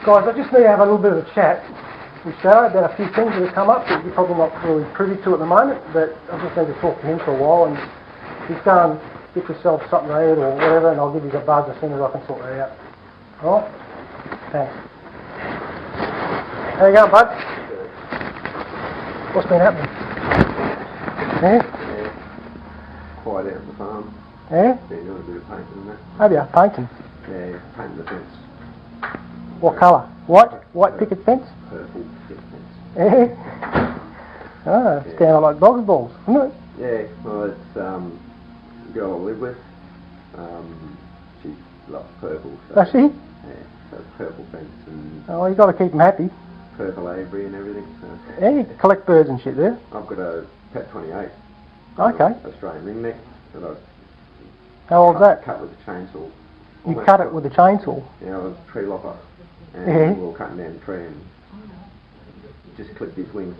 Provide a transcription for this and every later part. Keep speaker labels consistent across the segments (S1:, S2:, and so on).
S1: Guys, I just need to have a little bit of a chat with Sharrow about a few things that have come up that you're probably not really privy to at the moment, but I just need to talk to him for a while, and just go and get yourself something to eat or whatever, and I'll give you a buzz as soon as I can sort that out. Alright? Thanks. How you going, bud? What's been happening? Yeah?
S2: Quiet out at the farm.
S1: Yeah?
S2: Been doing a bit of painting and that.
S1: Have you? Painting?
S2: Yeah, painting the fence.
S1: What colour? White? White picket fence?
S2: Purple picket fence.
S1: Yeah? Oh, it's down like dog's balls, isn't it?
S2: Yeah, well it's the girl I live with. She loves purple. So,
S1: Does she?
S2: Yeah, so it's purple fence and
S1: Oh, you got to keep them happy.
S2: purple aviary and everything. So.
S1: Yeah, you collect birds and shit there.
S2: I've got a Pet 28.
S1: Okay.
S2: Australian ringneck that I
S1: How old's that?
S2: cut with a chainsaw.
S1: You cut it with a chainsaw?
S2: Yeah, I was a tree lopper. And
S1: Yeah.
S2: we were cutting down the tree and just clipped his wing.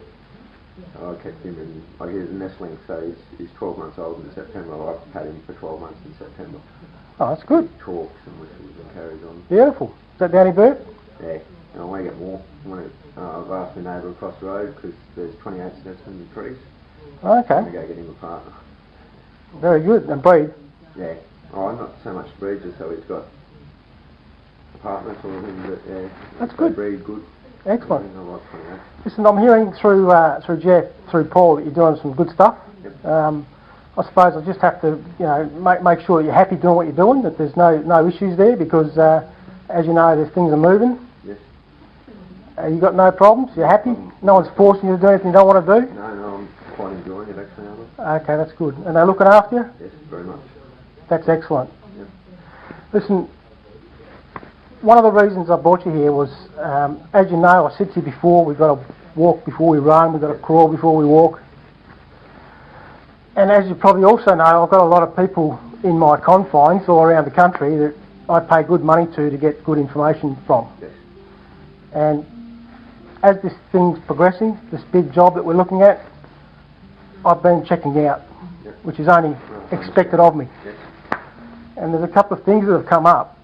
S2: So I kept him in, like he was a nestling, so he's 12 months old in September. I've had him for 12 months in September.
S1: Oh, that's good.
S2: He talks and whistles and carries on.
S1: Beautiful. Is that Downy bird?
S2: Yeah, and I want to get more. I've asked my neighbour across the road because there's 28 nests in the trees.
S1: Okay.
S2: I'm going to go get him a partner.
S1: Very good. And breed?
S2: Yeah. Oh, not so much breed, just so he's got a partner sort of thing, but yeah.
S1: That's
S2: they
S1: good.
S2: breed good.
S1: Excellent.
S2: I like 28.
S1: Listen, I'm hearing through Jeff, through Paul, that you're doing some good stuff.
S2: Yep.
S1: I suppose I just have to, make sure that you're happy doing what you're doing, that there's no issues there, because as you know, there's things are moving.
S2: Yes.
S1: You got no problems? You're happy? No one's forcing you to do anything you don't want to do?
S2: No, I'm quite enjoying it actually.
S1: Okay, that's good. And they're looking after you?
S2: Yes, very much.
S1: That's excellent.
S2: Yep.
S1: Listen, one of the reasons I brought you here was, as you know, I said to you before, we've got to walk before we run, we've got to crawl before we walk. And as you probably also know, I've got a lot of people in my confines all around the country that I pay good money to get good information from.
S2: Yes.
S1: And as this thing's progressing, this big job that we're looking at, I've been checking out,
S2: Yep.
S1: which is only expected of me.
S2: Yes.
S1: And there's a couple of things that have come up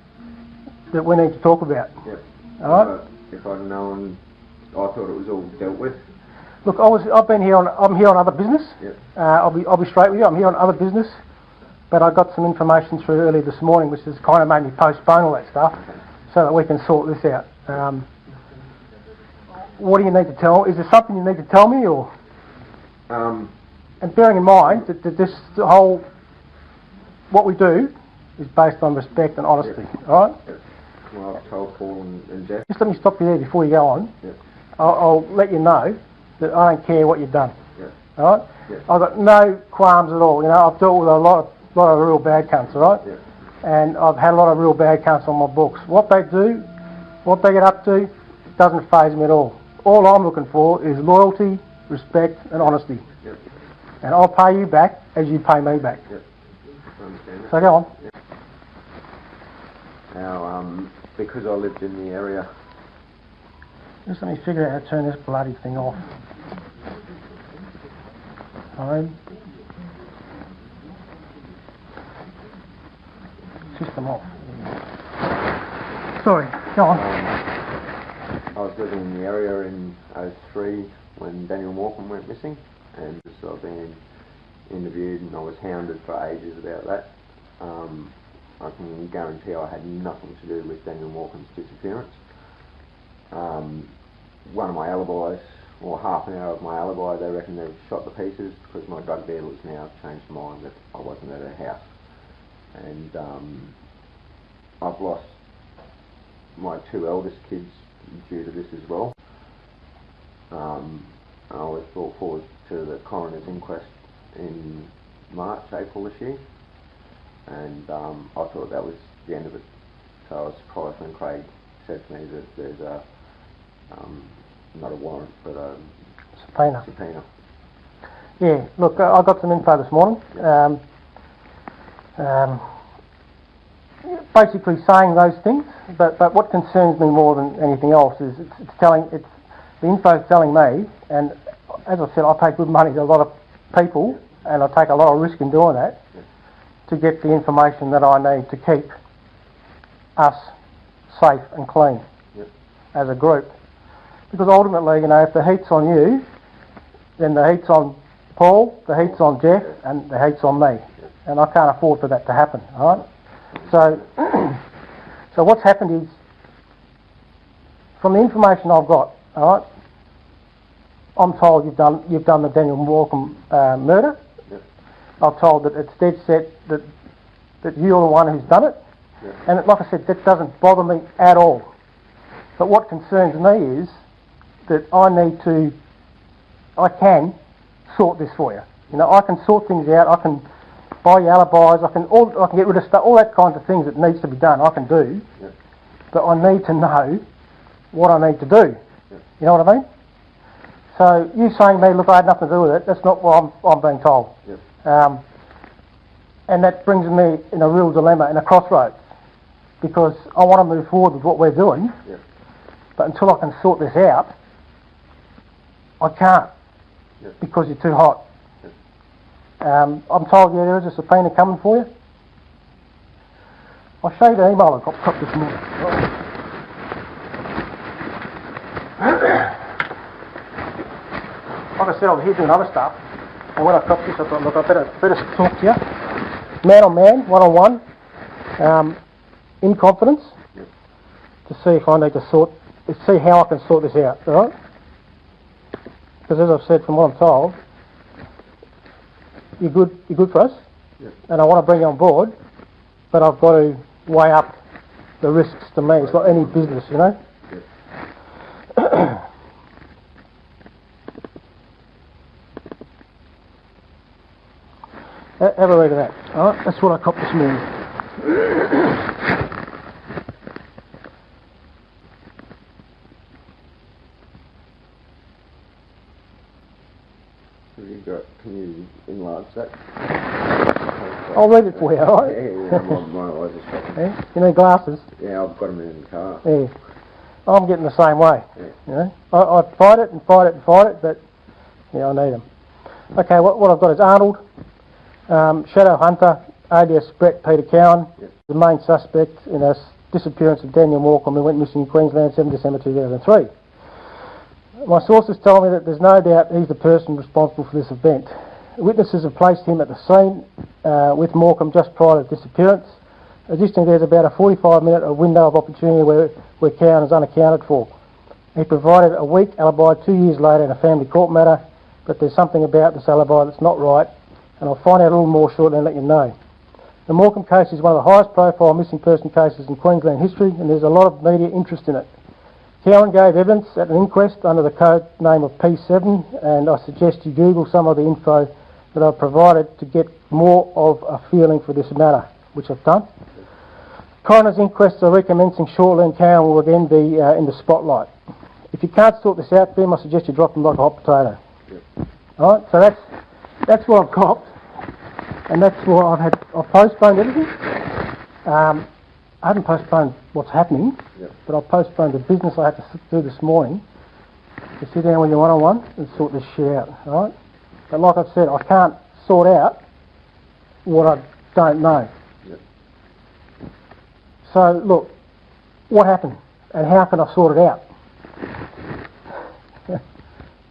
S1: that we need to talk about.
S2: Yep.
S1: All right?
S2: If I'd known, I thought it was all dealt with.
S1: Look, I'm here on other business.
S2: Yep.
S1: I'll be straight with you. I'm here on other business, but I got some information through earlier this morning, which has kind of made me postpone all that stuff, so that we can sort this out. What do you need to tell? Is there something you need to tell me, or? And bearing in mind that what we do is based on respect and honesty.
S2: Yep.
S1: All right.
S2: Yep. Well, I've told Paul and Jeff.
S1: Just let me stop you there before you go on.
S2: Yep.
S1: I'll let you know that I don't care what you've done.
S2: Yep.
S1: All right?
S2: Yep.
S1: I've got no qualms at all. I've dealt with a lot of real bad cunts, all right?
S2: Yep.
S1: And I've had a lot of real bad cunts on my books. What they do, what they get up to, doesn't faze me at all. All I'm looking for is loyalty, respect and honesty.
S2: Yep.
S1: And I'll pay you back as you pay me back.
S2: Yep. I understand it.
S1: So go on.
S2: Yep. Now, because I lived in the area.
S1: Just let me figure out how to turn this bloody thing off. Home. System off. Sorry, go on.
S2: I was living in the area in 2003 when Daniel Morcombe went missing, and so I've been interviewed and I was hounded for ages about that. I can guarantee I had nothing to do with Daniel Morcombe's disappearance. One of my alibis, or half an hour of my alibi, they reckon they've shot to pieces because my drug dealers now changed their mind that I wasn't at her house. And I've lost my two eldest kids due to this as well. I was brought forward to the coroner's inquest in April this year, and I thought that was the end of it. So I was surprised when Craig said to me that there's not a warrant but a subpoena.
S1: Yeah, look, I got some info this morning.
S2: Yep.
S1: Basically saying those things, but what concerns me more than anything else is the info's telling me, and as I said, I pay good money to a lot of people, and I take a lot of risk in doing that, to get the information that I need to keep us safe and clean.
S2: Yep.
S1: as a group. Because ultimately, you know, if the heat's on you, then the heat's on Paul, the heat's on Jeff, and the heat's on me. And I can't afford for that to happen, all right? So, so what's happened is, from the information I've got, all right, I'm told you've done the Daniel Morcombe murder.
S2: Yep.
S1: I'm told that it's dead set that you're the one who's done it.
S2: Yep.
S1: And like I said, that doesn't bother me at all. But what concerns me is that I can sort this for you. You know, I can sort things out. I can buy you alibis. I can get rid of stuff, all that kinds of things that needs to be done. I can do,
S2: Yep. But
S1: I need to know what I need to do.
S2: Yep.
S1: You know what I mean? So you saying to me, look, I had nothing to do with it. That's not what I'm being told.
S2: Yep.
S1: And that brings me in a real dilemma, in a crossroads, because I want to move forward with what we're doing.
S2: Yep.
S1: But until I can sort this out, I can't.
S2: Yep.
S1: Because you're too hot.
S2: Yep.
S1: I'm told, yeah, there is a subpoena coming for you. I'll show you the email I got this morning. Like I said, I was here doing other stuff, and when I copped this, I thought, look, I better talk to you, man on man, one on one, in confidence,
S2: Yep.
S1: to see if I need to see how I can sort this out, all right? Because as I've said, from what I'm told, you're good for us,
S2: Yep.
S1: and I want to bring you on board, but I've got to weigh up the risks to me. It's like any business, you know.
S2: Yep.
S1: Have a read of that. All right, that's what I copped this morning.
S2: Can you enlarge that?
S1: I'll read it for you, all right?
S2: Yeah, my eyes are shocking.
S1: Yeah? You need glasses?
S2: Yeah, I've got them in the car.
S1: Yeah. I'm getting the same way.
S2: Yeah.
S1: You know, I fight it and fight it and fight it, but yeah, I need them. Okay, what I've got is Arnold, Shadow Hunter, alias Brett Peter Cowan,
S2: Yep.
S1: the main suspect in the disappearance of Daniel Morcombe, who went missing in Queensland 7 December 2003. My sources tell me that there's no doubt he's the person responsible for this event. Witnesses have placed him at the scene with Morcombe just prior to disappearance. Additionally, there's about a 45-minute window of opportunity where Cowan is unaccounted for. He provided a weak alibi 2 years later in a family court matter, but there's something about this alibi that's not right, and I'll find out a little more shortly and let you know. The Morcombe case is one of the highest profile missing person cases in Queensland history, and there's a lot of media interest in it. Cowan gave evidence at an inquest under the code name of P7, and I suggest you Google some of the info that I've provided to get more of a feeling for this matter, which I've done. Coroner's inquests are recommencing shortly, and Cowan will again be in the spotlight. If you can't sort this out, then I suggest you drop him like a hot potato.
S2: Yep.
S1: All right, so that's what I've copped, and that's what I've postponed everything. I haven't postponed what's happening,
S2: Yep.
S1: but I've postponed the business I had to do this morning to sit down with you one-on-one and sort this shit out, all right? But like I've said, I can't sort out what I don't know.
S2: Yep.
S1: So, look, what happened and how can I sort it out?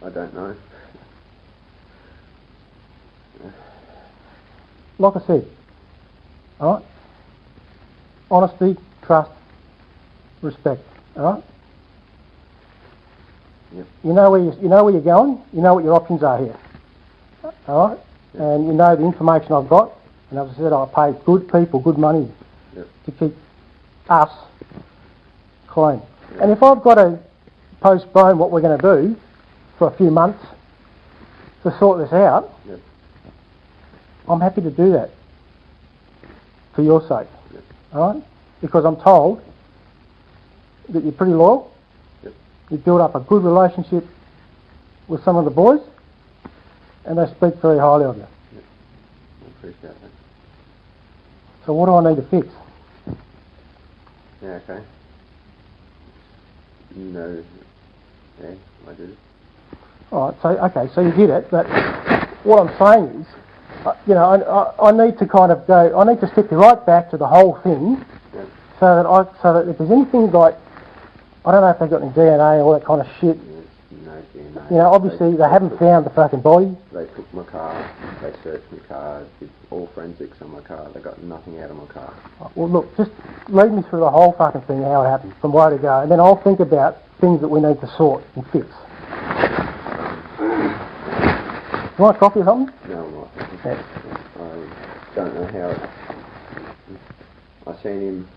S2: I don't know.
S1: Like I said, all right? Honesty, trust, respect, all right?
S2: Yep.
S1: You know where you're going. You know what your options are here, all right?
S2: Yep.
S1: And you know the information I've got. And as I said, I pay good people good money
S2: Yep.
S1: to keep us clean. Yep. And if I've got to postpone what we're going to do for a few months to sort this out,
S2: Yep.
S1: I'm happy to do that for your sake.
S2: Yep.
S1: All right? Because I'm told that you're pretty loyal.
S2: Yep.
S1: You build up a good relationship with some of the boys, and they speak very highly of you.
S2: Yep. I appreciate that.
S1: So what do I need to fix?
S2: Yeah, okay. No. Yeah, I do.
S1: All right. So you did it, but what I'm saying is, I need to kind of go. I need to step you right back to the whole thing.
S2: Yep.
S1: So that if there's anything like I don't know if they've got any DNA, all that kind of shit.
S2: No DNA.
S1: You know, obviously they haven't found the fucking body.
S2: They took my car, they searched my car, did all forensics on my car, they got nothing out of my car.
S1: Well, look, just lead me through the whole fucking thing, how it happened, from where to go, and then I'll think about things that we need to sort and fix. You want a coffee or something?
S2: No, I'm not.
S1: Yeah.
S2: I don't know how it... I seen him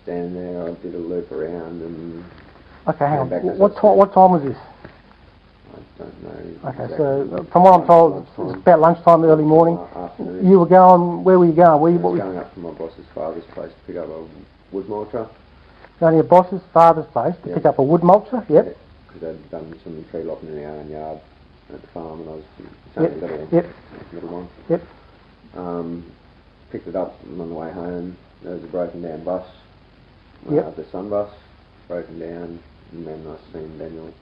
S2: standing there, I did a loop around and...
S1: Okay, hang on. What time was this?
S2: I don't know.
S1: Okay,
S2: exactly.
S1: so from what I'm told, it was about lunchtime, early morning.
S2: Afternoon.
S1: You were going, where were you going?
S2: I was going up to my boss's father's place to pick up a wood mulcher.
S1: Going to your boss's father's place to pick up a wood mulcher? Yep.
S2: Because they'd done some tree lopping in our own yard at the farm and I was only got a little one.
S1: Yep.
S2: Picked it up and on the way home there was a broken down bus.
S1: Yep.
S2: The sun bus, broken down, and then I seen Daniel.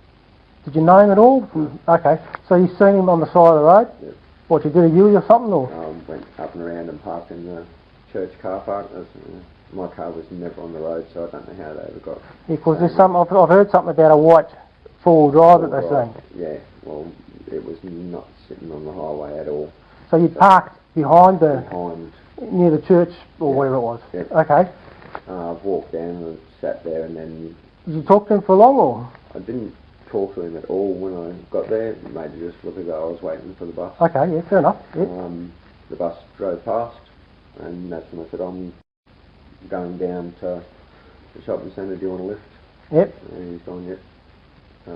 S1: Did you know him at all? Okay, so you seen him on the side of the road?
S2: Yep.
S1: What, you did a U or something? Or?
S2: Went up and around and parked in the church car park. My car was never on the road, so I don't know how they ever got...
S1: Yeah, because there's some, I've heard something about a white four-wheel drive that they're saying.
S2: Yeah, well, it was not sitting on the highway at all.
S1: So you parked behind
S2: Behind...
S1: near the church, or whatever it was?
S2: Yep.
S1: Okay.
S2: I've walked down and sat there and then...
S1: Did you talk to him for long, or...?
S2: I didn't talk to him at all when I got there. It made it just look as though I was waiting for the bus.
S1: Okay, yeah, fair enough. Yep.
S2: The bus drove past and that's when I said, I'm going down to the shopping centre, do you want a lift?
S1: Yep.
S2: And he's gone, yep.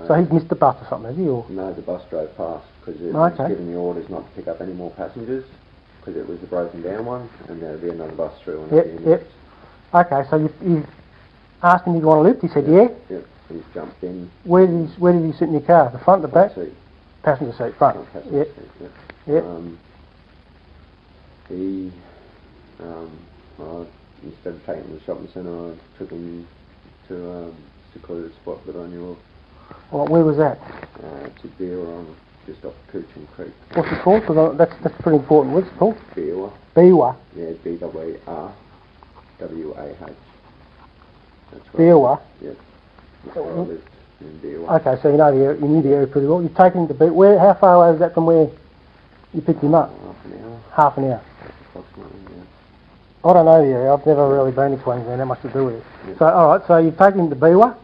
S1: So he's missed the bus or something, has he? Or?
S2: No, the bus drove past because it was giving the orders not to pick up any more passengers because it was the broken down one and there'd be another bus through in a few minutes.
S1: Okay, so you asked him if you want a lift, he said yeah?
S2: Yep, he's jumped in.
S1: Where did he sit in your car? The front, the back?
S2: Seat.
S1: Passenger seat, front.
S2: Passenger
S1: seat,
S2: yep.
S1: Yep.
S2: Instead of taking him to the shopping centre, I took him to a secluded spot that I knew of.
S1: Well, where was that?
S2: It's a Beerwah just off Coocham Creek.
S1: What's it called? Because that's pretty important. What's it called?
S2: Beerwah.
S1: Beerwah.
S2: Yeah, B-E-R-W-A-H. That's right.
S1: Beerwah.
S2: Yep. That's where I lived in Beerwah.
S1: Okay, so you knew the area pretty well. You've taken him to Beerwah. How far away was that from where you picked him up?
S2: Half an hour.
S1: Half an hour.
S2: Approximately, yeah.
S1: I don't know the area. I've never really been to Queensland. How much to do with it?
S2: Yep.
S1: So, all right. So you've taken him to Beerwah.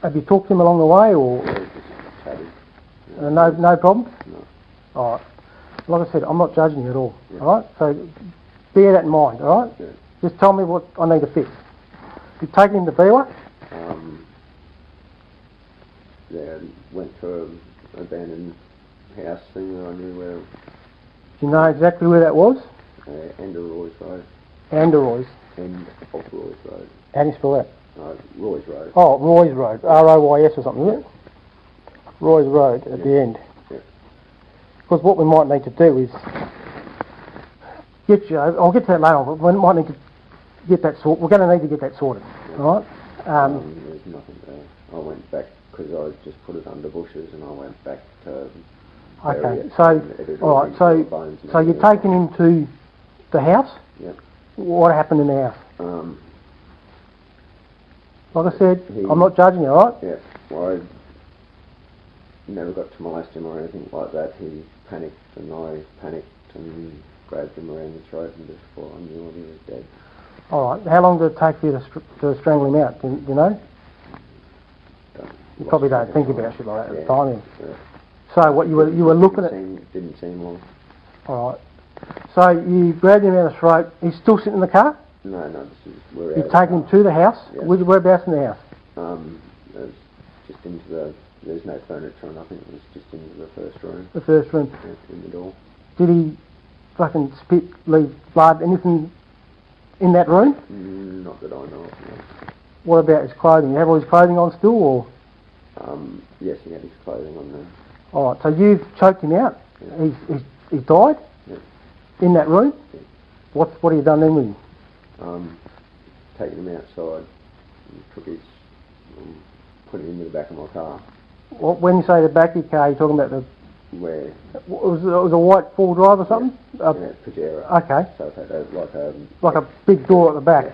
S1: Have you talked to him along the way, or
S2: Yeah, just chatted.
S1: no problem?
S2: No.
S1: All right. Like I said, I'm not judging you at all.
S2: Yeah.
S1: All right. So bear that in mind. All right.
S2: Yeah.
S1: Just tell me what I need to fix. You've taken him to Beerwah.
S2: Yeah, went to an abandoned house thing that I knew where.
S1: Do you know exactly where that was?
S2: Roy's Road.
S1: Anderoy's.
S2: End of Roy's Road.
S1: How do you spell that?
S2: Roy's Road.
S1: Oh, Roy's Road. R-O-Y-S or something, isn't it? Roy's Road at the end.
S2: Yeah.
S1: Because what we might need to do is get you over. I'll get to that later on, but we might need to get that sorted. We're going to need to get that sorted.
S2: Yeah.
S1: All right?
S2: There's nothing there. I went back because I just put it under bushes and I went back to...
S1: Okay, so, all right, so you're taking him to the house?
S2: Yep.
S1: What happened in the house? Like I said, I'm not judging you, all right?
S2: Yeah, well, I never got to molest him or anything like that. He panicked and I panicked and grabbed him around the throat and just before I knew he was dead.
S1: All right, how long did it take you to strangle him out, do you know? You probably don't think about shit like that at the time.
S2: Yeah.
S1: So what you were looking at?
S2: Didn't seem long.
S1: All right. So you grabbed him out of the throat. He's still sitting in the car?
S2: No, this is we're
S1: You've taken him to the house?
S2: Yeah.
S1: Whereabouts in the house?
S2: It was just into the... There's no furniture or nothing. It was just into the first room.
S1: The first room.
S2: Yeah, in the door.
S1: Did he fucking spit, leave blood, anything in that room?
S2: Not that I know of, no.
S1: What about his clothing? You have all his clothing on still, or?
S2: Yes, he had his clothing on there.
S1: All right, so you've choked him out.
S2: Yeah.
S1: He's died?
S2: Yeah.
S1: In that room?
S2: Yeah.
S1: What have you done then with him?
S2: Taken him outside, and took his, put him into the back of my car.
S1: When you say the back of your car, you're talking about the...
S2: Where?
S1: It was a white four-wheel drive or something?
S2: Yeah, Pajero.
S1: Okay.
S2: So it had
S1: like a big door at the back.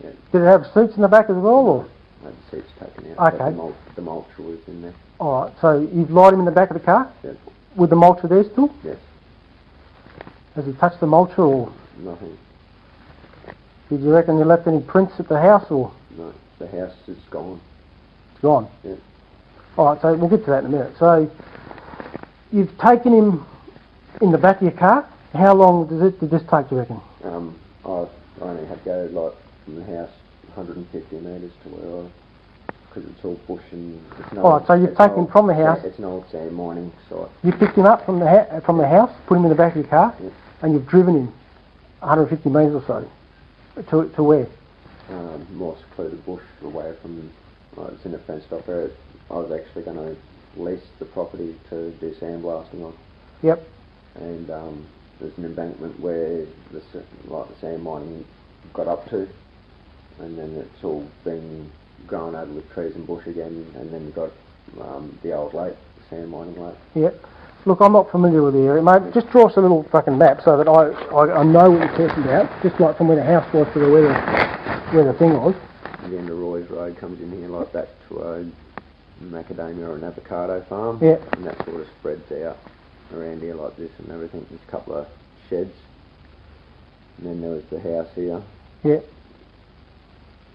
S2: Yeah.
S1: Did it have seats in the back as well, or?
S2: I had the seats taken out.
S1: Okay.
S2: But the mulcher was in there.
S1: Alright, so you've lied him in the back of the car?
S2: Yes.
S1: With the mulcher there still?
S2: Yes.
S1: Has he touched the mulcher or?
S2: Nothing.
S1: Did you reckon you left any prints at the house or?
S2: No. The house is gone.
S1: It's gone?
S2: Yeah.
S1: Alright, so we'll get to that in a minute. So, you've taken him in the back of your car. How long did this take, do you reckon?
S2: I only had to go like from the house 150 metres to where because it's all bush and it's no.
S1: Alright, so you've taken him from the house.
S2: It's an old sand mining site.
S1: You picked him up from the house, put him in the back of your car,
S2: Yes.
S1: and you've driven him 150 metres or so to where?
S2: More secluded bush away from. It's in a fenced off area. I was actually going to lease the property to do sandblasting on.
S1: Yep.
S2: And there's an embankment where the sand mining got up to, and then it's all been grown over with trees and bush again, and then you've got the old lake, the sand mining lake.
S1: Yep. Look, I'm not familiar with the area, mate. Just draw us a little fucking map so that I know what you're talking about, just like from where the house was to where the thing was.
S2: And the end of Roy's Road comes in here like that to a macadamia or an avocado farm.
S1: Yeah.
S2: And that sort of spreads out around here like this and everything. There's a couple of sheds. And then there was the house here.
S1: Yeah.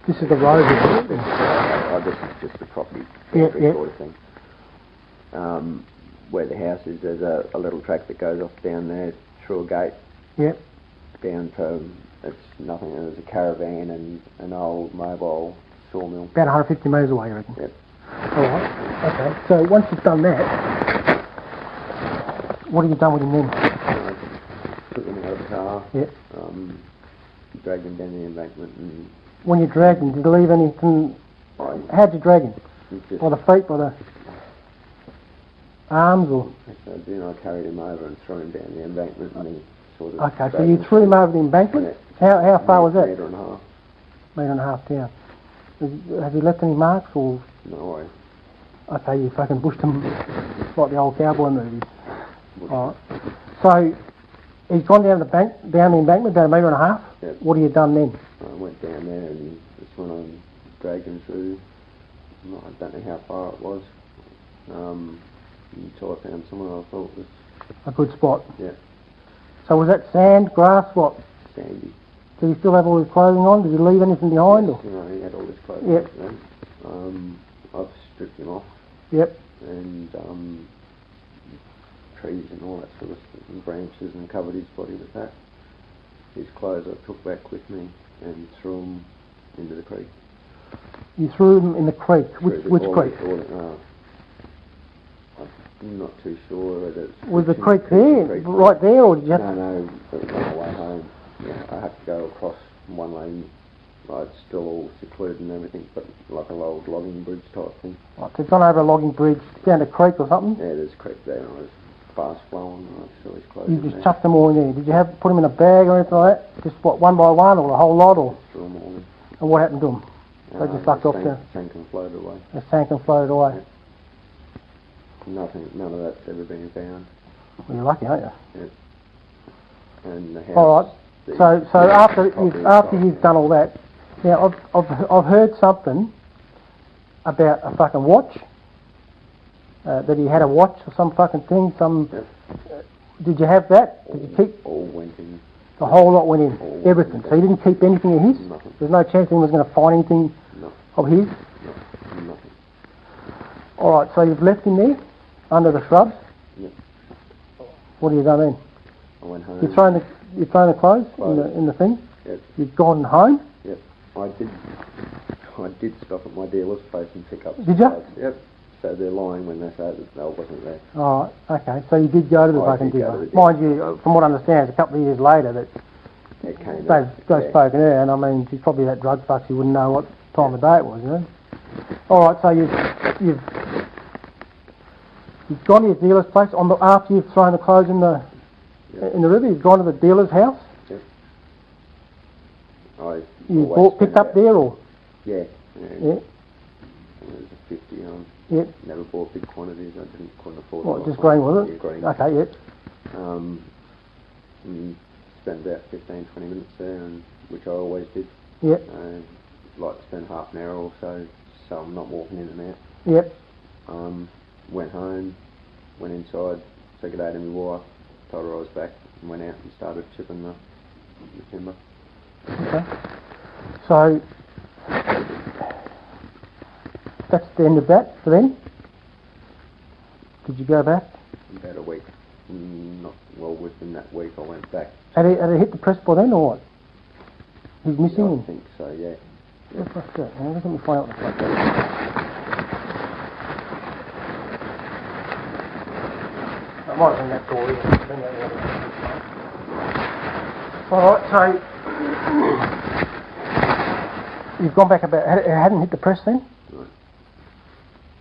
S1: This is the road, isn't it?
S2: This is just the property
S1: Yeah, yeah.
S2: sort of thing. Where the house is, there's a little track that goes off down there through a gate.
S1: Yep.
S2: Down to, it's nothing, there's a caravan and an old mobile sawmill.
S1: About 150 metres away, you reckon?
S2: Yep.
S1: Alright, okay. So once you've done that, what have you done with him then?
S2: Took him out of the car,
S1: Yep.
S2: dragged him down the embankment and...
S1: When you dragged him, did you leave anything? How'd you drag him? By the feet, by the arms, or?
S2: So then I carried him over and threw him down the embankment and he sort of...
S1: Okay, so you threw him over the embankment? Yeah. How far was that?
S2: Metre and a half.
S1: Metre and a half down. Have you left any marks, or?
S2: No way.
S1: Okay, you fucking bushed him like the old cowboy movies. Alright. So, he's gone down the embankment, about 1.5 metres.
S2: Yep.
S1: What have you done then?
S2: I went down there and that's when I dragged him through. I don't know how far it was. Until I found somewhere I thought was...
S1: A good spot.
S2: Yeah.
S1: So was that sand, grass, what?
S2: Sandy.
S1: Did he still have all his clothing on? Did he leave anything behind?
S2: Yes,
S1: Or?
S2: you know, he had all his clothes
S1: Yep.
S2: on. I've stripped him off.
S1: Yep.
S2: And trees and all that sort of stuff, and branches, and covered his body with that. His clothes I took back with me and threw them into the creek.
S1: You threw him in the creek. Which creek?
S2: I'm not too sure whether it's...
S1: Was the creek there? Right there, or did you have to...
S2: No, it was on the way home. Yeah, I had to go across one lane. It's still all secluded and everything, but like an old logging bridge type thing.
S1: Right, so it's gone over a logging bridge, down a creek or something?
S2: Yeah, there's a creek there, and it was fast flowing, and I saw his clothes
S1: You
S2: in
S1: just
S2: there.
S1: chucked them all in there. Did you put them in a bag or anything like that? Just what, one by one, or the whole lot, or?
S2: Threw them all in.
S1: And what happened to them? They just sucked off there?
S2: Sank and floated away.
S1: They sank and floated away.
S2: Yeah. None of that's ever been found.
S1: Well, you're lucky, aren't you?
S2: Yeah. And the house...
S1: All right. So after you've done all that, now I've heard something about a fucking watch. That he had a watch or some fucking thing.
S2: Yep.
S1: Did you have that? Did you keep?
S2: All went in.
S1: The whole lot went in. Everything. So you didn't keep anything of his?
S2: Nothing.
S1: There's no chance he was going to find anything of his?
S2: No, nothing.
S1: All right. So you've left him there under the shrubs.
S2: Yep.
S1: What have you done then?
S2: I went home.
S1: You've thrown the clothes in the thing.
S2: Yep.
S1: You've gone home.
S2: Yep. I did stop at my dealer's place and pick up.
S1: Did you?
S2: Clothes. Yep. So they're lying when they say that I wasn't there.
S1: All right. Okay. So you did go to the fucking
S2: did go
S1: dealer.
S2: to the dealer.
S1: Mind you, from what I understand, it's a couple of years later that
S2: It came
S1: they've spoken to her, and I mean, she's probably that drug fuck. She wouldn't know what time of day it was, you know. All right. So you've gone to your dealer's place after you've thrown the clothes in the river. You've gone to the dealer's house.
S2: Yep.
S1: Picked up there, or?
S2: Yeah.
S1: Yeah.
S2: It was a 50 on.
S1: Yep.
S2: Never bought big quantities. Couldn't afford.
S1: What, just green, was it?
S2: Yeah, green.
S1: Okay, yep.
S2: And spent about 15, 20 minutes there, which I always did.
S1: Yep.
S2: Like to spend half an hour or so so I'm not walking in and out.
S1: Yep.
S2: Went home, went inside, said good day to my wife, told her I was back, and went out and started chipping the timber.
S1: Okay. So that's the end of that for them? Did you go back?
S2: About a week. Not well within that week I went back.
S1: Had he hit the press by then or what? He's missing
S2: Yeah,
S1: him?
S2: I think so, yeah.
S1: What the fuck's that? Now, let me find out what the fuck that is. I might have been that door here. Alright, so you've gone back about, it hadn't hit the press then?
S2: Right.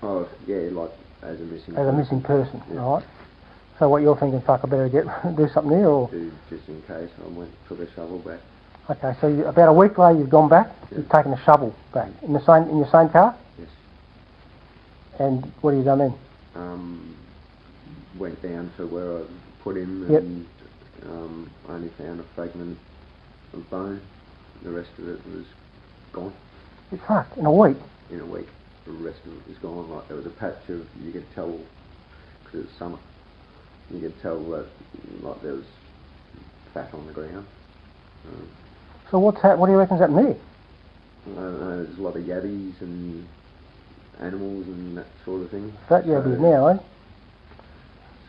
S2: Oh, yeah, like as a missing
S1: As a missing person,
S2: yeah.
S1: right? So what you're thinking, fuck, I better do something here, or?
S2: Just in case, I took a shovel back.
S1: Okay, so about a week later you've gone back,
S2: Yeah.
S1: you've taken a shovel back in your same car,
S2: Yes.
S1: and what have you done then?
S2: Went down to where I put him
S1: Yep.
S2: and only found a fragment of bone. The rest of it was gone
S1: Fuck, in a week.
S2: in a week. The rest of it was gone. Like there was a patch of, you could tell, because it was summer, you could tell that like there was fat on the ground.
S1: So what do you reckon's happened there?
S2: I don't know, there's a lot of yabbies and animals and that sort of thing.
S1: Fat yabbies now, eh?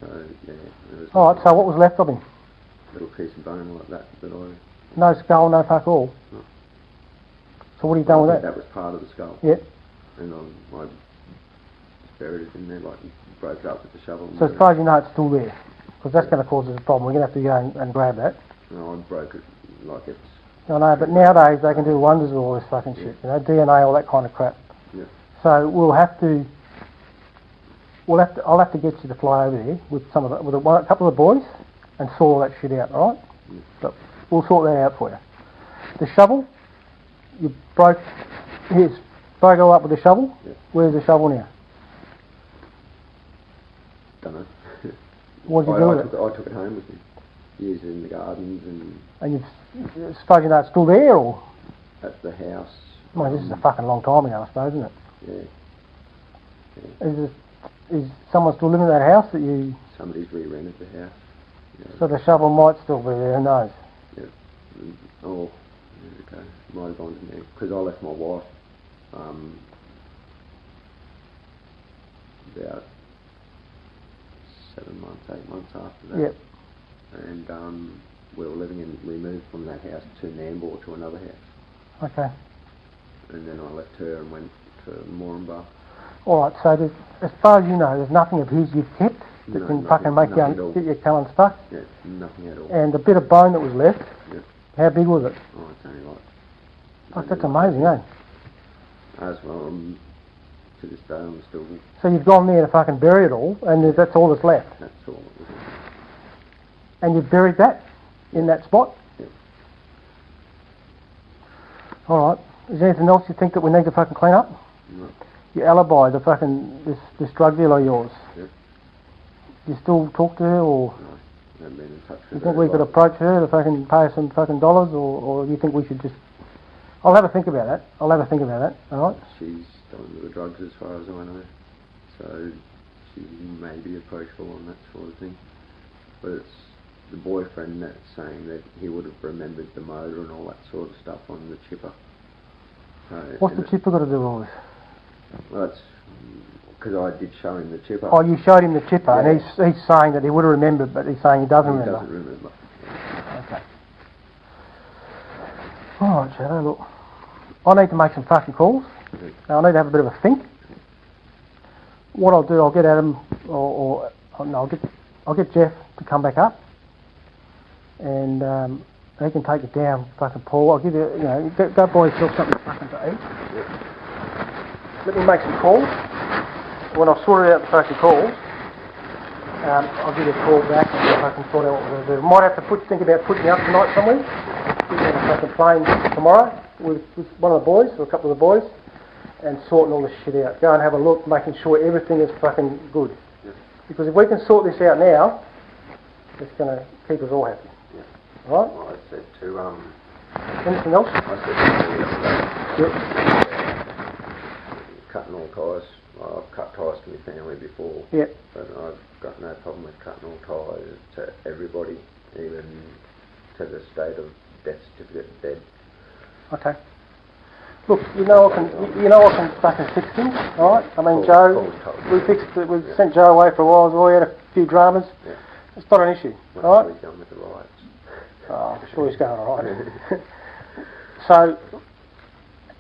S2: So yeah, there was
S1: Alright, so what was left of him?
S2: a little piece of bone like that I...
S1: No skull, no fuck all?
S2: No.
S1: So what have you done with that?
S2: That was part of the skull.
S1: Yep.
S2: And I buried it in there, like broke it up with the shovel.
S1: So as far as you know it's still there? Because that's going to cause us a problem. We're going to have to go and grab that.
S2: No, I broke it like it's...
S1: I know, but nowadays they can do wonders with all this fucking shit, you know, DNA, all that kind of crap.
S2: Yeah.
S1: So I'll have to get you to fly over there with a couple of the boys and sort all that shit out, alright?
S2: Yeah.
S1: But we'll sort that out for you. The shovel, you broke it all up with the shovel.
S2: Yeah.
S1: Where's the shovel now?
S2: Don't know.
S1: What did you do with it?
S2: I took it home with me. Used it in the gardens
S1: And you suppose you know it's still there, or?
S2: at the house.
S1: Well, this is a fucking long time ago, I suppose, isn't it?
S2: Yeah.
S1: Is someone still living in that house that you...
S2: Somebody's re-rented the house. Yeah.
S1: So the shovel might still be there, who knows?
S2: Yeah. Oh, okay. Might have gone to me. Because I left my wife about 7 months, 8 months after that.
S1: Yep.
S2: And we moved from that house to Nambour to another house.
S1: Okay.
S2: And then I left her and went to Morcombe.
S1: Alright, so as far as you know, there's nothing of his you've kept that
S2: No,
S1: can
S2: nothing,
S1: fucking make
S2: nothing
S1: you get your Cowans stuck?
S2: Yeah, nothing at all.
S1: And the bit of bone that was left,
S2: Yeah.
S1: how big was it?
S2: Oh, it's only like...
S1: Fuck, that's amazing, eh?
S2: As well, to this day I'm still...
S1: So you've gone there to fucking bury it all, and that's all that's left?
S2: That's all it was.
S1: And you've buried that in that spot?
S2: Yeah.
S1: Alright. Is there anything else you think that we need to fucking clean up?
S2: No.
S1: Your alibi, the fucking, this drug dealer of yours.
S2: Yep.
S1: Do you still talk to her, or
S2: No. I haven't been in touch with
S1: you
S2: her.
S1: think we could approach her to fucking pay her some fucking dollars, or you think we should just... I'll have a think about that. Alright?
S2: She's done with the drugs as far as I know. So she may be approachable on that sort of thing. But it's the boyfriend that's saying that he would have remembered the motor and all that sort of stuff on the chipper. So,
S1: What's the chipper got to do with all this?
S2: Well, that's because I did show him the chipper.
S1: Oh, you showed him the chipper,
S2: Yeah.
S1: and he's saying that he would have remembered, but he's saying he doesn't
S2: He
S1: remember.
S2: doesn't remember.
S1: Okay. Alright, Shadow, look. I need to make some fucking calls.
S2: Okay.
S1: Now, I need to have a bit of a think. What I'll do, I'll get Adam, I'll get Jeff to come back up, and he can take it down, fucking Paul. I'll give you, go buy yourself something fucking to eat.
S2: Yep.
S1: Let me make some calls. When I've sorted out the fucking calls, I'll give you a call back and see if I can sort out what we're going to do. Might have to think about putting you up tonight somewhere. Get you on a fucking plane tomorrow with one of the boys, or a couple of the boys, and sorting all this shit out. Go and have a look, making sure everything is fucking good.
S2: Yep.
S1: Because if we can sort this out now, it's going to keep us all happy.
S2: Yep.
S1: Alright?
S2: Well, I said to
S1: Anything else?
S2: I said to the other day,
S1: Yep.
S2: cutting all ties. Well, I've cut ties to my family before.
S1: Yep.
S2: But I've got no problem with cutting all ties to everybody, even to the state of death certificate dead.
S1: Okay. Look, you know I can fucking fix things, alright? I mean, Joe, we sent Joe away for a while as well. He had a few dramas.
S2: Yeah.
S1: It's not an issue, alright?
S2: He's going with the riots.
S1: Oh, I'm sure he's going alright. So,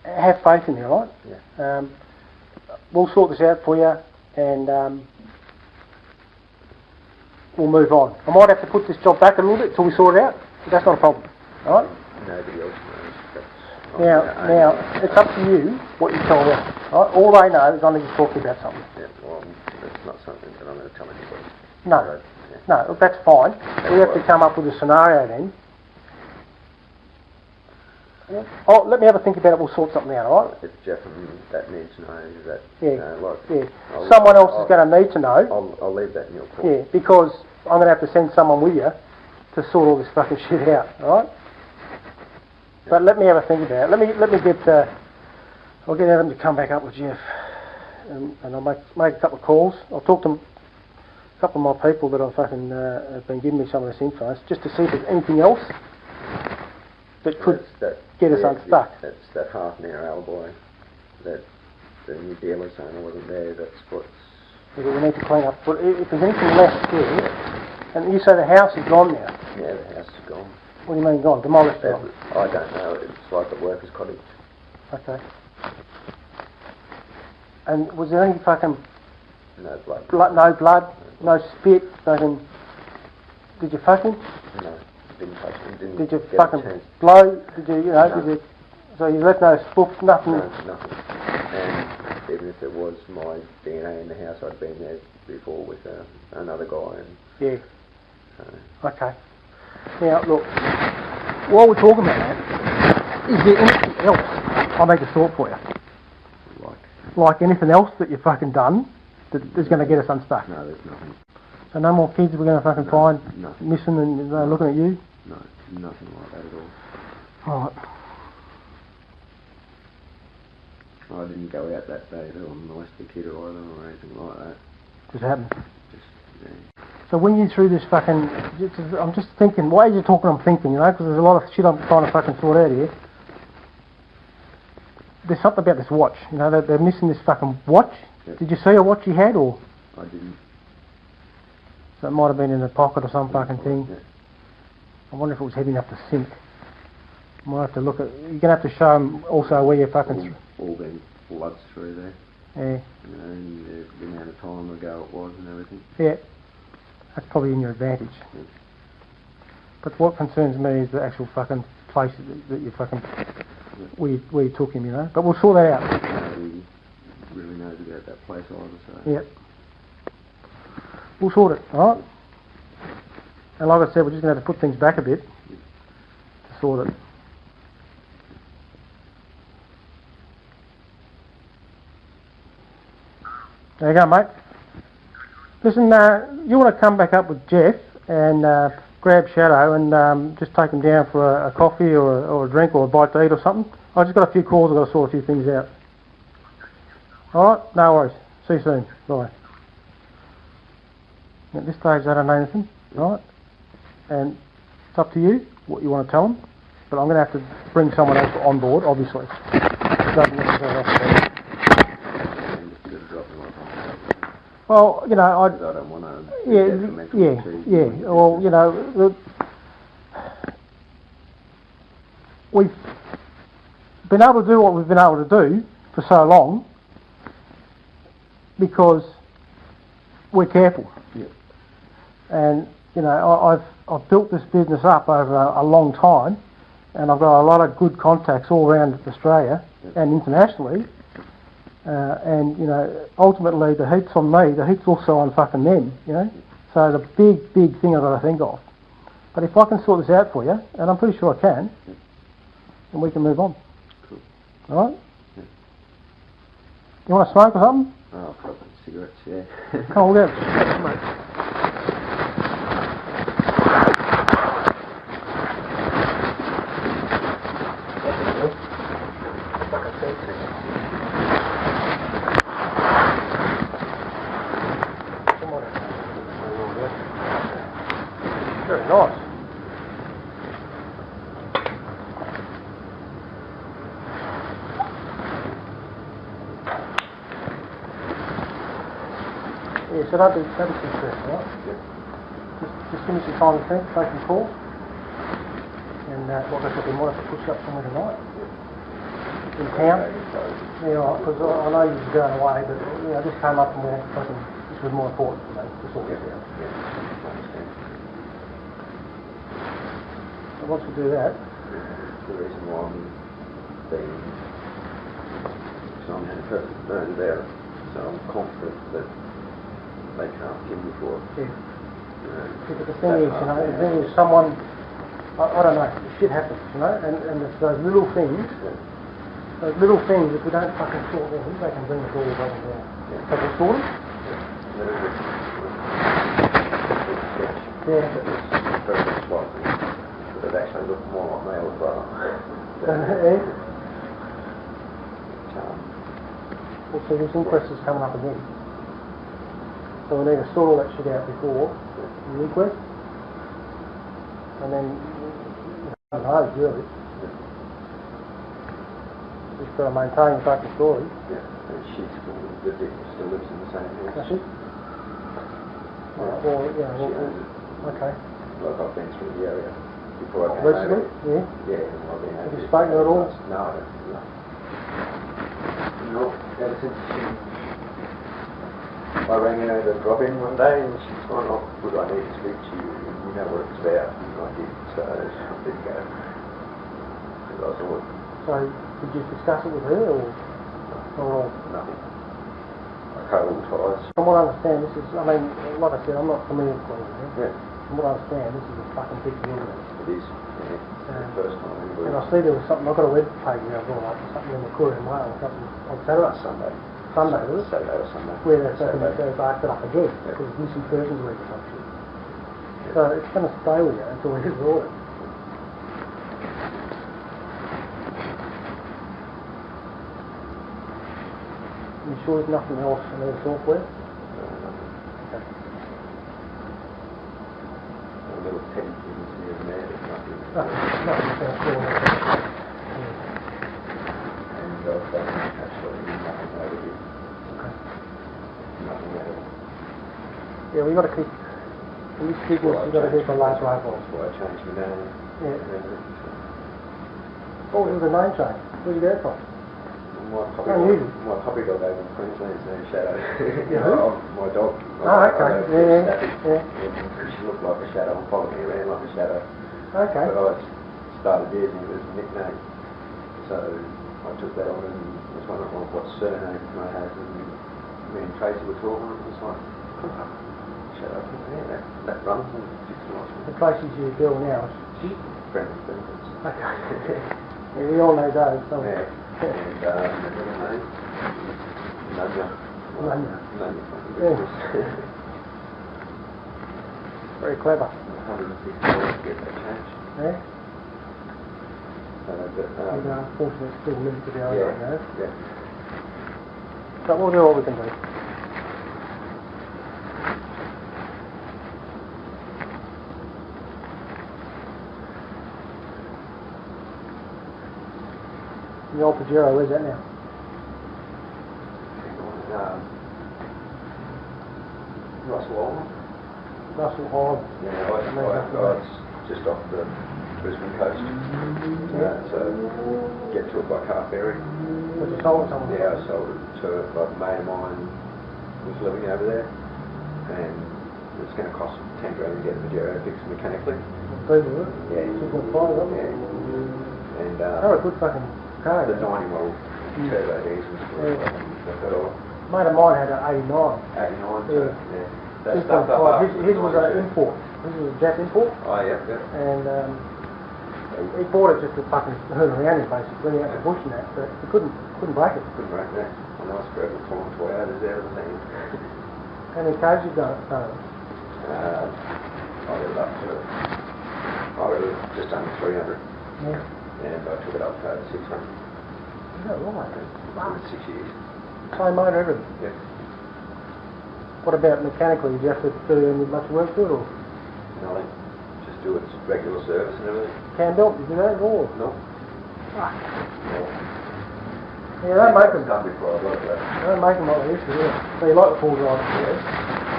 S1: have faith in me, alright?
S2: Yeah.
S1: We'll sort this out for you, and we'll move on. I might have to put this job back a little bit till we sort it out, but that's not a problem, alright?
S2: Nobody else knows.
S1: Now, it's up to you what you tell them. Right? All they know is I need to talk to you about something.
S2: Yeah, well, it's not something that I'm going to tell anybody.
S1: No, no, that's fine. We have to come up with a scenario then. Oh, let me have a think about it. We'll sort something out, all right?
S2: It's Jeff that needs to know that.
S1: Yeah. Someone else is going to need to know.
S2: I'll leave that in your court.
S1: Yeah, because I'm going to have to send someone with you to sort all this fucking shit out, all right? But let me have a think about it. Let me get. I'll get Adam to come back up with Jeff, and I'll make a couple of calls. I'll talk to a couple of my people that have been giving me some of this info, just to see if there's anything else that could get us unstuck.
S2: That's that half an hour alibi that the new dealer saying I wasn't there. That's what's.
S1: We need to clean up. But if there's anything left there, and you say the house is gone now.
S2: Yeah, the house is gone.
S1: What do you mean gone? Demolished?
S2: I don't know. It's like a workers' cottage.
S1: Okay. And was there any fucking...
S2: No blood.
S1: No blood? No spit? Fucking... Did you fuck him?
S2: No, didn't touch him.
S1: Did you fucking blow? Did you,
S2: no.
S1: Did you... So you left no spoof, nothing?
S2: No, nothing. And even if there was my DNA in the house, I'd been there before with another guy. And
S1: yeah. Okay. Now, look, while we're talking about that, is there anything else I need to sort for you? Like anything else that you've fucking done that is going to get us unstuck?
S2: No, there's nothing.
S1: So no more kids we're going to fucking find
S2: nothing.
S1: Missing and looking at you?
S2: No, nothing like that at all.
S1: Alright.
S2: I didn't go out that day to molest the kid or anything like that.
S1: Just happened?
S2: Yeah.
S1: So when you through this fucking... I'm just thinking, why are you talking I'm thinking, you know, because there's a lot of shit I'm trying to fucking sort out here. There's something about this watch, you know, they're missing this fucking watch. Yep. Did you see a watch he had, or...?
S2: I didn't.
S1: So it might have been in a pocket or some fucking thing.
S2: Yeah.
S1: I wonder if it was heavy enough to sink. Might have to look at... You're going to have to show them also where you're fucking...
S2: All them bloods through there.
S1: Yeah.
S2: You know, and the amount of time ago it was and everything.
S1: Yeah. That's probably in your advantage.
S2: Yeah.
S1: But what concerns me is the actual fucking place that you fucking... Where you took him, you know. But we'll sort that out.
S2: Nobody really knows about that place either, so...
S1: Yep. We'll sort it, alright? And like I said, we're just going to have to put things back a bit to sort it. There you go, mate. Listen, you want to come back up with Jeff and grab Shadow and just take him down for a coffee or a drink or a bite to eat or something? I've just got a few calls, I've got to sort a few things out. Alright, no worries. See you soon. Bye. At this stage, I don't know anything, alright? And it's up to you what you want to tell them, but I'm going to have to bring someone else on board, obviously. Doesn't necessarily have to be. Well, you know, I
S2: don't want to...
S1: Yeah. Well, you know, we've been able to do what we've been able to do for so long because we're careful.
S2: Yeah.
S1: And, you know, I've built this business up over a long time, and I've got a lot of good contacts all around Australia and internationally. And, you know, ultimately the heat's on me, the heat's also on fucking them, you know. So the big thing I've got to think of. But if I can sort this out for you, and I'm pretty sure I can, then we can move on.
S2: Cool.
S1: Alright? Yeah. You want to smoke or something?
S2: Oh, I've got cigarettes, yeah.
S1: Come on, we'll go. Smoke. Yeah, so don't be too stressed, all right?
S2: Yep.
S1: Just give me some time to think, take some calls. And what I said, we might have to push up somewhere tonight. In town. Yeah, all right, because I know you're going away, but I just came up and we had fucking, this was more important for me to sort this out. So once we do that,
S2: the reason why I'm being so I'm learned about it, so I'm confident that they can't kill me for it.
S1: yeah. But the thing is, the thing is someone, I don't know, shit happens, and it's those little things, if we don't fucking sort them, they can bring us all the way down. Have we sorted? Yeah.
S2: But it actually looked more like my old brother.
S1: Yeah. Well, so this inquest is coming up again. So we need to sort all that shit out before the inquest. And then, I don't know, really. Just got to maintain the fucking story.
S2: Yeah, and she's the victim still lives in the same house.
S1: Does she?
S2: Yeah.
S1: Okay.
S2: Like I've been through the area before I came
S1: Recently?
S2: over.
S1: Yeah.
S2: Yeah, and I've been over.
S1: Have you spoken to her at all?
S2: No. No, ever since I rang her to drop in one day and she's gone, oh, good, I need to speak to you, and you know what it's about, and I did, so I did go. Because I thought...
S1: So, did you discuss it with her, or all?
S2: Nothing. I cut all ties.
S1: From what I understand, this is, I mean, like I said, I'm not familiar with Queensland.
S2: Yeah.
S1: From what I understand, this is a fucking big deal.
S2: It is, yeah. The first time anybody...
S1: And I see there was something, I've got a web page now going up, something in the Courier Mail or something on Saturday. Sunday, was it?
S2: Saturday or Sunday.
S1: Where they're saying that they've backed it up again, because missing persons week or some shit. So it's going to stay with you until we resolve it. You sure there's nothing else in their software?
S2: Nothing.
S1: Okay.
S2: A little petty things here and there, but nothing.
S1: Nothing sounds cool.
S2: And I've done absolutely nothing over here.
S1: Okay.
S2: Nothing at all.
S1: Yeah, we've got to keep, in this business, we've got to keep a large rifle.
S2: That's why I changed my name.
S1: Yeah.
S2: And everything.
S1: Oh, it was a name change. Where'd you get it from?
S2: My puppy dog over in Queensland's named Shadow.
S1: Yeah.
S2: My dog.
S1: Oh, okay. Yeah.
S2: She looked like a shadow and followed me around like a shadow.
S1: Okay.
S2: But I started using it as a nickname. So I took that on and was wondering what surname can I have, and me and Tracy were talking and it was like, Shadow, yeah, that runs and fits nicely.
S1: The Tracy's your girl now.
S2: She's friend of benefits.
S1: Okay. Yeah, we all know those, don't we?
S2: Yeah. And middle name? Nanya.
S1: Nanya.
S2: Yeah.
S1: Very clever.
S2: $150 to get that changed.
S1: Yeah?
S2: But,
S1: Unfortunately, it's still limited to the other
S2: yeah,
S1: guys.
S2: yeah.
S1: But we'll do what we can do. The old Pajero, where's that now? Russell Hall.
S2: Yeah, it's just off the Brisbane coast. So get to it by car ferry.
S1: But you sold it to someone?
S2: Yeah, I sold it to a mate of mine who's living over there, and it's going to cost $10 grand to get the Pajero fixed mechanically.
S1: People,
S2: Yeah.
S1: 2.5 of them?
S2: Yeah. And
S1: they're a good fucking car.
S2: the 90 model turbo diesels were that all.
S1: Mate of mine had an 89.
S2: 89, so yeah. That
S1: 2.5.
S2: stuff up
S1: His was an import. His was a Jap import.
S2: Oh, yeah.
S1: And he bought it just to fucking herd around him, basically, out the bush and that, but he couldn't break it.
S2: Couldn't break that. A nice gravel torn Toyotas out of the thing.
S1: How many cars you done it?
S2: I got it up to, just under 300.
S1: Yeah.
S2: And I took it up to 600.
S1: Is that right?
S2: Wow. 6 years.
S1: Same motor, everything?
S2: Yeah.
S1: What about mechanically? Did you have to do any much work to it, or?
S2: Nothing. Just do its regular service and everything.
S1: Can belt, did you do that at all?
S2: No.
S1: Ah.
S2: No.
S1: Yeah, they don't make them.
S2: Done before I got it.
S1: They don't make them like they used to, yeah. So you like the full drive?
S2: Yeah.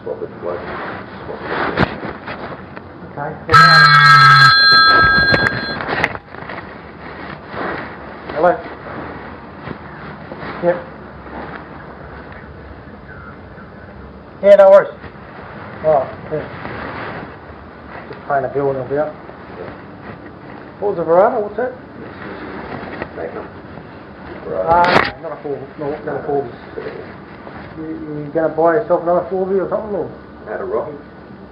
S2: swap it, bloke. Swap it.
S1: Okay. Hello? Yep. Yeah, no worries. Oh, yeah. Just paying a bill and I'll be up. What was the Verada? What's that?
S2: Magnum.
S1: Not a 4, not a 4. You going to buy yourself another 4B or something? Or?
S2: Had a Rocky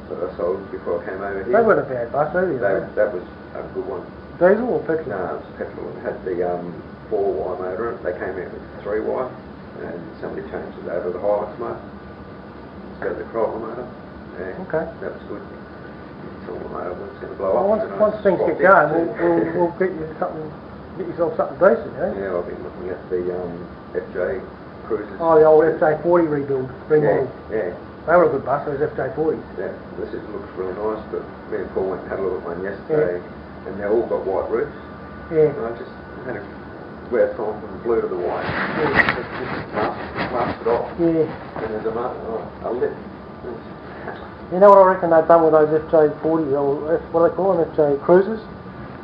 S2: that I sold before I came over here.
S1: They weren't a bad bus, were they?
S2: That was a good one.
S1: Diesel or petrol?
S2: No, it was petrol. It had the 4-wire motor in it. They came out with 3-wire, and somebody changed it over to the Hilux motor. It's got the Corolla motor. Yeah,
S1: okay.
S2: That was good. Until the motor was going to blow
S1: well,
S2: up.
S1: Once things get going, we'll get you something. Get yourself something decent,
S2: Yeah, I've been looking at the FJ cruisers.
S1: Oh, the old FJ40 remodel.
S2: Yeah.
S1: They were a good bus, those FJ40s.
S2: Yeah, this looks really nice, but me and Paul went and had a look at one yesterday, and they all got white roofs.
S1: Yeah.
S2: And I just had a wear time from the blue to the white.
S1: Yeah.
S2: Just masked it off.
S1: Yeah.
S2: And there's a lip.
S1: You know what I reckon they've done with those FJ40, or what do they call them, FJ cruisers?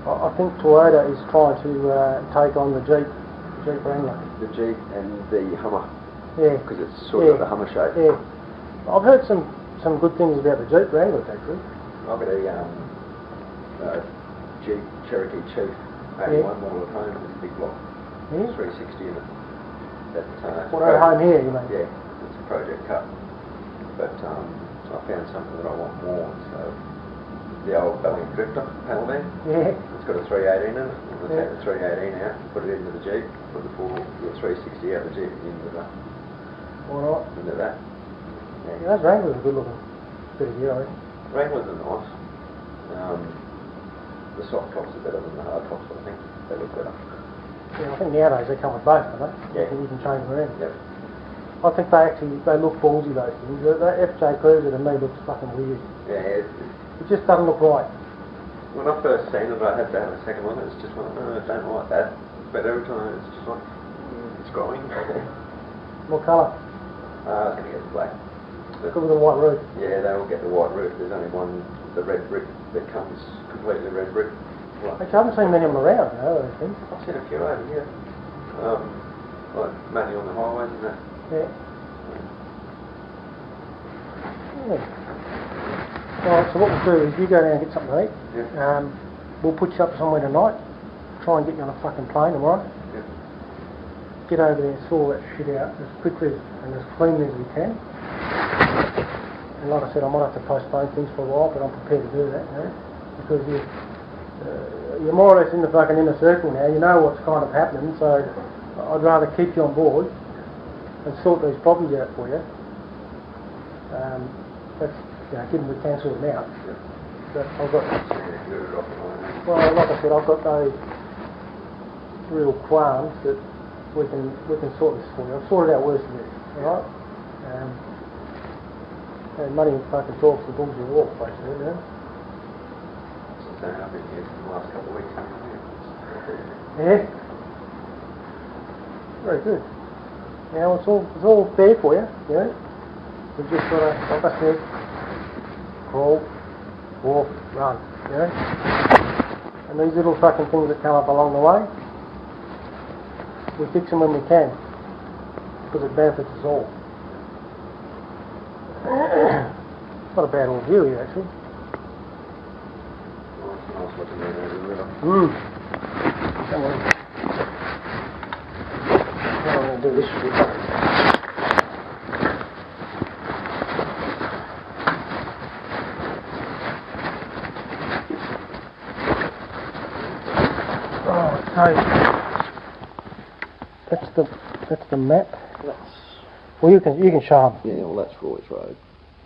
S1: I think Toyota is trying to take on the Jeep Wrangler.
S2: The Jeep and the Hummer.
S1: Yeah.
S2: Because it's sort of a Hummer shape.
S1: Yeah. I've heard some good things about the Jeep Wranglers actually.
S2: I've got a Jeep Cherokee Chief 81 model at home with a big block.
S1: Yeah.
S2: 360 in it.
S1: What at home here, you mean?
S2: Yeah, it's a project cut. But I found something that I want more, so the old Valiant Drifter panel there.
S1: Yeah.
S2: It's got a 318 in it. I'm going to take the 318 out, put it into the Jeep, put the 360 out of the Jeep into that.
S1: Alright.
S2: Into that.
S1: Yeah, those Wranglers are good looking. Bit of gear, I think.
S2: Wranglers are nice. The soft tops are better than the hard tops, I think. They look better.
S1: Yeah, I think nowadays they come with both, don't they?
S2: Yeah.
S1: You can change them around.
S2: Yep.
S1: I think they look ballsy, those things. That FJ Cruiser to me looks fucking weird.
S2: Yeah,
S1: It just doesn't look right.
S2: when I first seen it, I had to have a second one. It's just like, no, I don't like that. But every time it's just like, it's growing.
S1: What colour?
S2: I was going to get the black.
S1: Good with the white roof.
S2: Yeah, they all get the white roof. There's only one, the red brick, that comes completely red brick.
S1: Actually, I haven't seen many of them around, those things.
S2: I've seen a few over here. Like mainly on the highways and that.
S1: Yeah. Alright, so what we'll do is you go down and get something to eat.
S2: Yeah.
S1: We'll put you up somewhere tonight. Try and get you on a fucking plane tomorrow.
S2: Yeah.
S1: Get over there and sort that shit out as quickly and as cleanly as we can. And like I said, I might have to postpone things for a while, but I'm prepared to do that, because you're more or less in the fucking inner circle now. You know what's kind of happening, so I'd rather keep you on board and sort these problems out for you. That's, given we can sort them out. But I've got, well, like I said, I've got no real qualms that we can sort this for you. I've sorted out worse than this, alright? And money fucking talks and balls your walk, basically, you know?
S2: I've been here for the last couple of weeks.
S1: Yeah. Very good. Now it's all there for you, you know? We've just got to, like I said, crawl, walk, run, you know? And these little fucking things that come up along the way, we fix them when we can, because it benefits us all. Not a bad little view here, actually.
S2: Nice looking there over the river.
S1: Come on. Now I'm going to do this for you. So that's the map. Well, you can show them.
S2: Yeah, well, that's Roy's Road.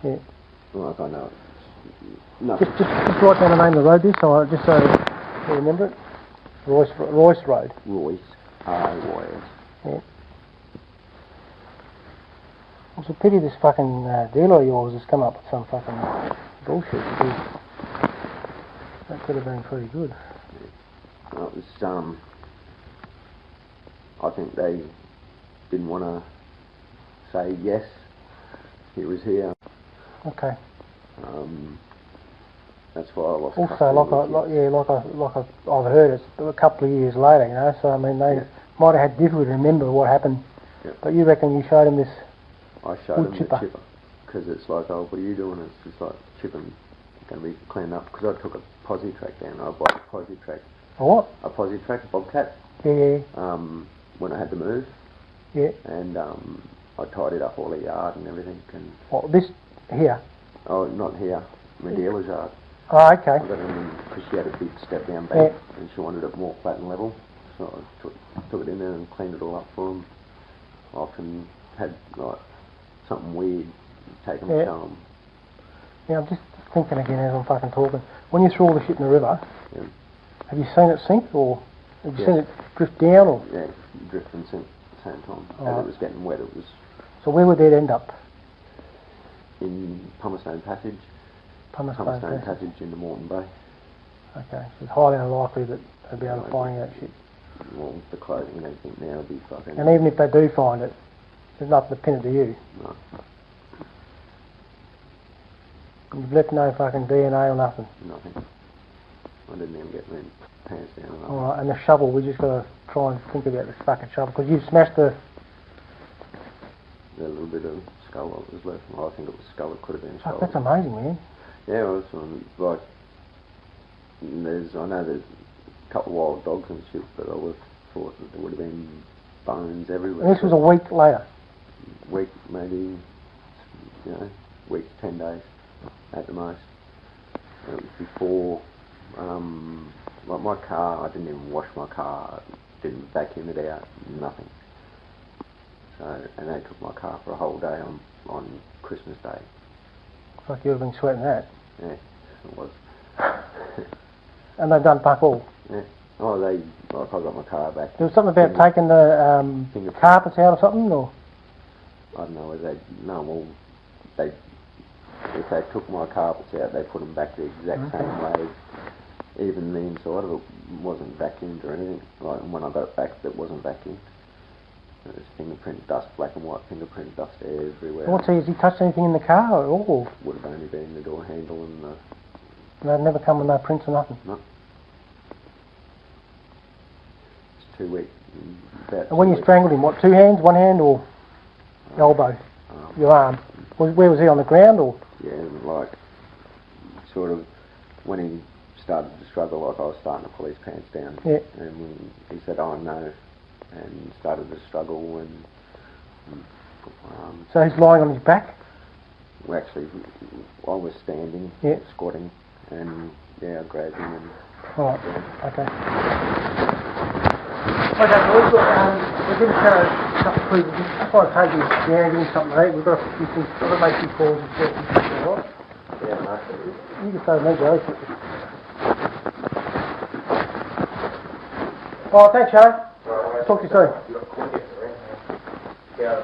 S1: Yeah.
S2: Like I know it. No.
S1: Just write down the name of the road there, so you remember it. Royce Road.
S2: Royce. R-Y-S.
S1: Yeah. It's a pity this fucking dealer of yours has come up with some fucking bullshit, because that could have been pretty good.
S2: Yeah. Well, it was, I think they didn't want to say yes, he was here.
S1: Okay.
S2: That's why I lost.
S1: Also,
S2: custody
S1: I've heard it's a couple of years later, you know. So I mean, they might have had difficulty to remember what happened.
S2: Yep.
S1: But you reckon you showed him this?
S2: I showed him the chipper because it's like, oh, what are you doing? It's just like chipping, going to be cleaned up because I took a posi track down. I bought a posi track.
S1: A what?
S2: A posi track, a bobcat.
S1: Yeah.
S2: When I had to move.
S1: Yeah.
S2: And I tidied up all the yard and everything. And
S1: what, this here?
S2: Oh, not here. My dealer's yard.
S1: Oh, okay.
S2: I got it in because she had a big step down bank and she wanted it more flat and level. So I took it in there and cleaned it all up for them. I often had like something weird taken to show them.
S1: Yeah, I'm just thinking again as I'm fucking talking. When you threw all the shit in the river, have you seen it sink or have you seen it drift down or?
S2: Yeah, drift and sink at the same time. As it was getting wet, it was.
S1: So where would that end up?
S2: In Pumice Passage. Pumice Passage in the Moreton Bay.
S1: Okay, so it's highly unlikely that they'll be able to find that shit.
S2: Well, the clothing and everything now will be fucking.
S1: And even if they do find it, there's nothing to pin it to you.
S2: No.
S1: You've left no fucking DNA or nothing.
S2: Nothing. I didn't even get my pants down.
S1: Alright, and the shovel, we just got to try and think about this fucking shovel because you smashed the.
S2: A little bit of skull that was left. Well, I think it was skull. It could have been skull.
S1: That's amazing, man.
S2: Yeah, well, like I know there's a couple of wild dogs and shit, but I would have thought that there would have been bones everywhere.
S1: And this was a week later?
S2: Week, maybe, week to 10 days at the most. It was before, like my car, I didn't even wash my car, didn't vacuum it out, nothing. So, and they took my car for a whole day on Christmas Day.
S1: Looks like you've been sweating that.
S2: Yeah, it was.
S1: And they've done fuck all?
S2: Yeah. Oh, I got my car back.
S1: There was something about taking the carpets out or something, or?
S2: I don't know whether if they took my carpets out, they put them back the exact same way. Even the inside of it wasn't vacuumed or anything. Like when I got it back, it wasn't vacuumed. There was fingerprint dust, black and white fingerprint dust everywhere.
S1: What's he? Has he touched anything in the car at all?
S2: Would have only been the door handle and the.
S1: And they've never come with no prints or nothing?
S2: No. It's 2 weeks.
S1: And when you strangled him, what, 2 hands, 1 hand, or elbow? Your arm? Where was he, on the ground, or?
S2: Yeah, like, sort of, when he started to struggle, like I was starting to pull his pants down.
S1: Yeah.
S2: And when he said, oh no, and started to struggle and put my arm.
S1: So he's lying on his back?
S2: Well, actually, I was standing, squatting, and I grabbed him and...
S1: Alright, okay. Okay, boys, we're going to show a couple of clues. We just want to take you down, give him something to eat. We've got a few things, we've got to make some calls and stuff. Alright?
S2: Yeah, no.
S1: You can say to me, Joe. Alright, thanks, Joe. Talk to you soon.
S3: Yeah.